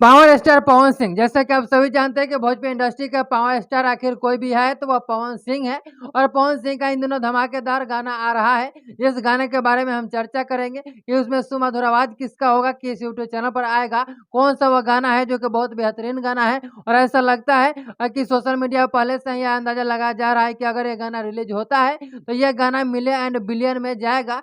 Power star Pawan Singh, जैसा कि आप सभी जानते हैं कि भोजपुरी इंडस्ट्री का पावर स्टार आखिर कोई भी है तो वह पवन सिंह है। और पवन सिंह का इन दिनों धमाकेदार गाना आ रहा है। इस गाने के बारे में हम चर्चा करेंगे कि उसमें सुमधुर आवाज किसका होगा, किस यूट्यूब चैनल पर आएगा, कौन सा वह गाना है जो कि बहुत बेहतरीन गाना है। और ऐसा लगता है कि सोशल मीडिया पहले से ही यह अंदाजा लगाया जा रहा है कि अगर ये गाना रिलीज होता है तो यह गाना मिलियन एंड बिलियन में जाएगा,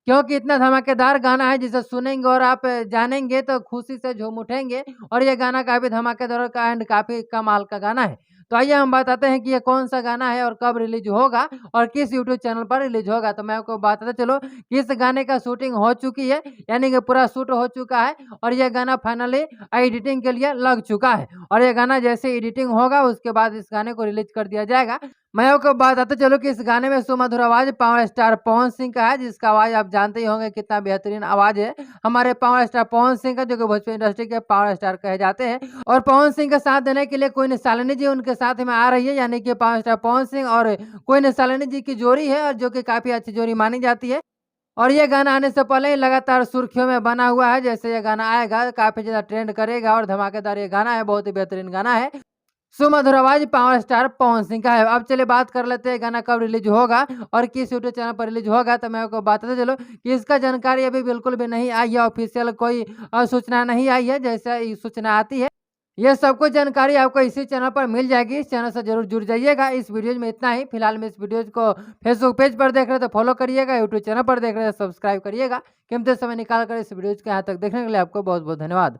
क्योंकि इतना धमाकेदार गाना है जिसे सुनेंगे और आप जानेंगे तो खुशी से झूम उठेंगे। और ये गाना काफ़ी धमाकेदार का एंड काफ़ी कमाल का गाना है। तो आइए हम बताते हैं कि ये कौन-सा गाना है और कब रिलीज़ होगा और किस यूट्यूब चैनल पर रिलीज़ होगा। तो मैं आपको बताते चलूँ कि इस गाने का शूटिंग हो चुकी है, यानी कि पूरा शूट हो चुका है और ये गाना फाइनली एडिटिंग के लिए लग चुका है। और ये गाना जैसे एडिटिंग होगा उसके बाद इस गाने को रिलीज़ कर दिया जाएगा। मैं आपको बताते चलूँ कि इस गाने में सुमधुर आवाज़ पावर स्टार पवन सिंह का है, जिसका आवाज़ आप जानते ही होंगे कितना बेहतरीन आवाज़ है हमारे पावर स्टार पवन सिंह का, जो कि भोजपुरी इंडस्ट्री के पावर स्टार कहे जाते हैं। और पवन सिंह का साथ देने के लिए क्वीन शालिनी जी उनके साथ में आ रही है, यानी कि पावर स्टार पवन सिंह और क्वीन शालिनी जी की जोड़ी है, और जो कि काफ़ी अच्छी जोड़ी मानी जाती है। और ये गाना आने से पहले ही लगातार सुर्खियों में बना हुआ है। जैसे ये गाना आएगा काफ़ी ज़्यादा ट्रेंड करेगा और धमाकेदार ये गाना है, बहुत ही बेहतरीन गाना है। सुमधुर आवाज़ पावर स्टार पवन सिंह का है। अब चलिए बात कर लेते हैं गाना कब रिलीज़ होगा और किस यूट्यूब चैनल पर रिलीज़ होगा। तो मैं आपको बताते चलूँ कि इसका जानकारी अभी बिल्कुल भी नहीं आई है, ऑफ़िशियल कोई सूचना नहीं आई है। जैसे ही सूचना आती है, ये सब कुछ जानकारी आपको इसी चैनल पर मिल जाएगी। इस चैनल से ज़रूर जुड़ जाइएगा। इस वीडियो में इतना ही। फिलहाल में इस वीडियोज़ को फेसबुक पेज पर देख रहे हैं तो फॉलो करिएगा, यूट्यूब चैनल पर देख रहे हैं तो सब्सक्राइब करिएगा। कीमती समय निकाल कर इस वीडियोज़ को यहाँ तक देखने के लिए आपको बहुत-बहुत धन्यवाद।